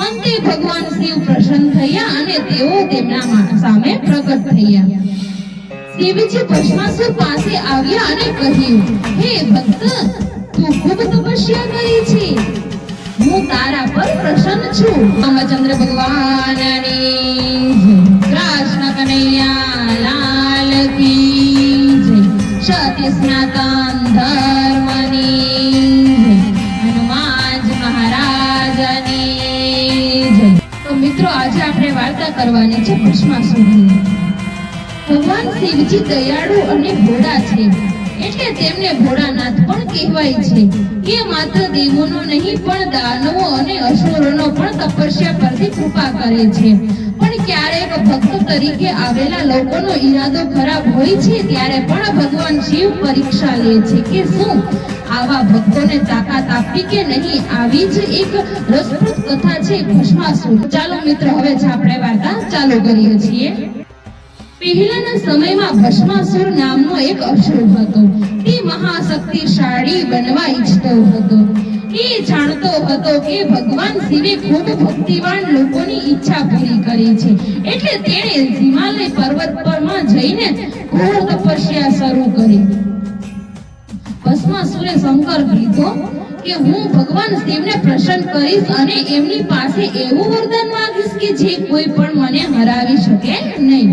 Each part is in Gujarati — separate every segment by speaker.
Speaker 1: અંતે ભગવાન શિવ પ્રસન્ન થયા અને તેઓ તેમના સામે પ્રગટ થયા. શિવજી ભસ્માસુર પાસે આવ્યા અને કહ્યું, હે ભક્ત, તું ખૂબ તપસ્યા કરી છે, હું તારા પર પ્રસન્ન છું. રામચંદ્ર ભગવાનની કૃષ્ણ કનૈયા લાલ કી જય. સત્ય સનાતન ધર્મની હનુમાન મહારાજની જય. તો મિત્રો, આજે આપણે વાર્તા કરવાની છે ભસ્માસુરની. ભગવાન શિવજી દયાળુ અને ભોળા છે, એટલે તેમને ભોળાનાથ પણ કહેવાય છે. એ માત્ર દેવોનો નહીં પણ દાનવો અને અસુરોનો પણ તપસ્યા પરથી કૃપા કરે છે. પણ ક્યારેક ભક્ત તરીકે આવેલા લોકોનો ઈરાદો ખરાબ હોય છે, ત્યારે પણ ભગવાન શિવ પરીક્ષા લે છે કે શું આવા ભક્તોને તાકાત આપવી કે નહીં. આવી જ એક રસપ્રદ કથા છે ભસ્માસુર. ચાલો મિત્રો, હવે આપણે વાર્તા ચાલુ કરીએ છીએ. પહેલાના સમયમાં ભસ્માસુર નામનો એક અસુર હતો. તે મહાશક્તિશાળી બનવા ઈચ્છતો હતો. એ જાણતો હતો કે ભગવાન શિવે ખૂબ ભક્તિવાન લોકોની ઈચ્છા પૂરી કરી છે, એટલે તેણે હિમાલય પર્વત પરમાં જઈને ઘોર તપસ્યા શરૂ કરી. ભસ્માસુરે સંકલ્પ લીધો કે હું ભગવાન શિવને પ્રસન્ન કરીશ અને એમની પાસે એવું વરદાન માંગીશ કે જે કોઈ પણ મને હરાવી શકે નહીં.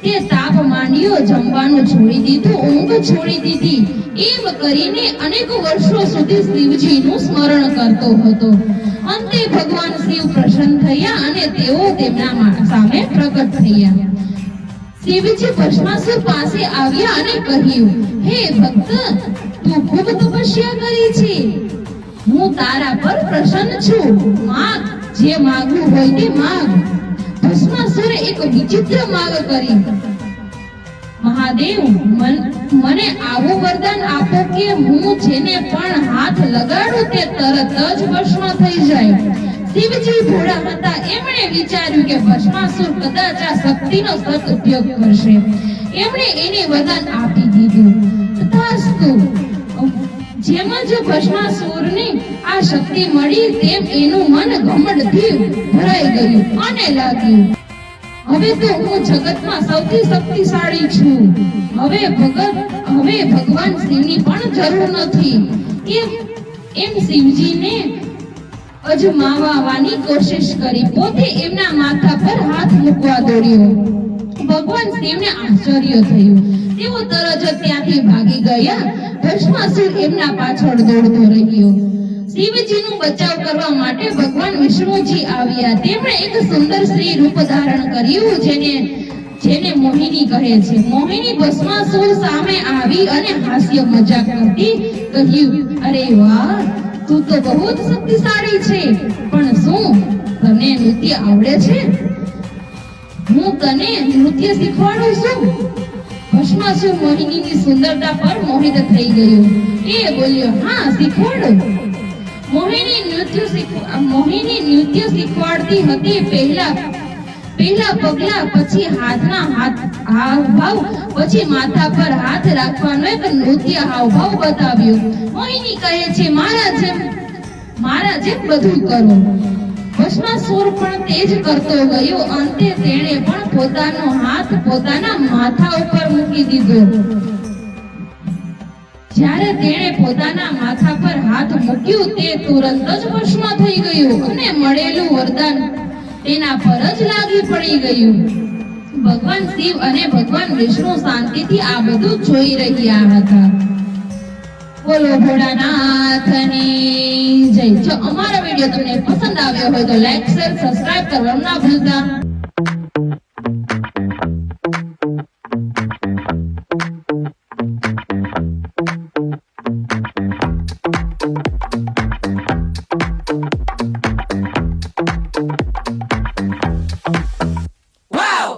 Speaker 1: તે તાપ માંડ્યો, જમવાનું છોડી દીધું, ઊંઘ છોડી દીધી. એમ કરીને અનેક વર્ષો સુધી શિવજીનું સ્મરણ કરતો હતો. અંતે ભગવાન શિવ પ્રસન્ન થયા અને તેઓ તેમના સામે પ્રગટ થયા. શિવજી ભસ્માસુર પાસે આવ્યા અને કહ્યું, હે ભક્ત, તું ખૂબ તપસ્યા કરી છે, હું તારા પર પ્રસન્ન છું, માંગ, જે માંગવું હોય તે માંગ. ભસ્માસુરે એક વિચિત્ર માંગ કરી, મહાદેવ, મને આવું વરદાન આપો કે હું જેને પણ હાથ લગાડું તે તરત જ ભસ્મ થઈ જાય. શિવજી ભોળા હતા, એમણે વિચાર્યું કે ભસ્માસુર કદાચ આ શક્તિનો સદુપયોગ કરશે. એમણે એને વરદાન આપી દીધું. તથાસ્તુ. જેમ જ ભસ્માસુરને આ શક્તિ મળી, તેમ એનું મન ઘમંડથી ભરાઈ ગયું અને લાગ્યું, હવે તો હું જગતમાં સૌથી શક્તિશાળી છું. હવે ભગવાન શિવની પણ જરૂર નથી. એમ શિવજીને અજમાવવાની કોશિશ કરી. પોતે એમના માથા પર હાથ મૂકવા દોડ્યો. ભગવાન શિવને આશ્ચર્ય થયું. તેઓ તરત જ ત્યાંથી ભાગી ગયા. ભસ્માસુર એમના પાછળ દોડતો રહ્યો. શિવજીનું બચાવ કરવા માટે ભગવાન વિષ્ણુજી આવ્યા. તેમણે એક સુંદર સ્ત્રી રૂપ ધારણ કર્યું, જેને મોહિની કહે છે. મોહિની ભસ્માસુર સામે આવી અને હાસ્ય મજાક કરતી કહ્યું, અરે વાહ, તું તો બહુ જ શક્તિશાળી છે, પણ શું તને નૃત્ય આવડે છે? હું તને નૃત્ય શીખવાડું છું. ભસ્માસુર મોહિનીની સુંદરતા પર મોહિત થઈ ગયો. એ બોલ્યો, હા, શીખવાડો. મોહિની નૃત્ય શીખવાડતી હતી. પહેલા પગલા, પછી હાથના હાવભાવ, પછી માથા પર હાથ રાખવાનો એક નૃત્ય હાવભાવ બતાવ્યો. મોહિની કહે છે, મારા જેમ બધું કરો. ભસ્માસુર પણ તે જ કરતો ગયો. અંતે તેણે પણ પોતાનો હાથ પોતાના માથા ઉપર મૂકી દીધો. જ્યારે તેણે પોતાના માથા પર હાથ મૂક્યું, તે તુરંત જ ભસ્મ થઈ ગયું અને મળેલું વરદાન તેના પર જ લાગી પડી ગયું. ભગવાન શિવ અને ભગવાન વિષ્ણુ શાંતિથી આ બધું જોઈ રહ્યા હતા. બોલો ભોળાનાથની જય. જો અમારો વિડિયો તમને પસંદ આવ્યો હોય તો લાઈક, શેર, સબસ્ક્રાઇબ કરવાનું ના ભૂલતા.
Speaker 2: Wow!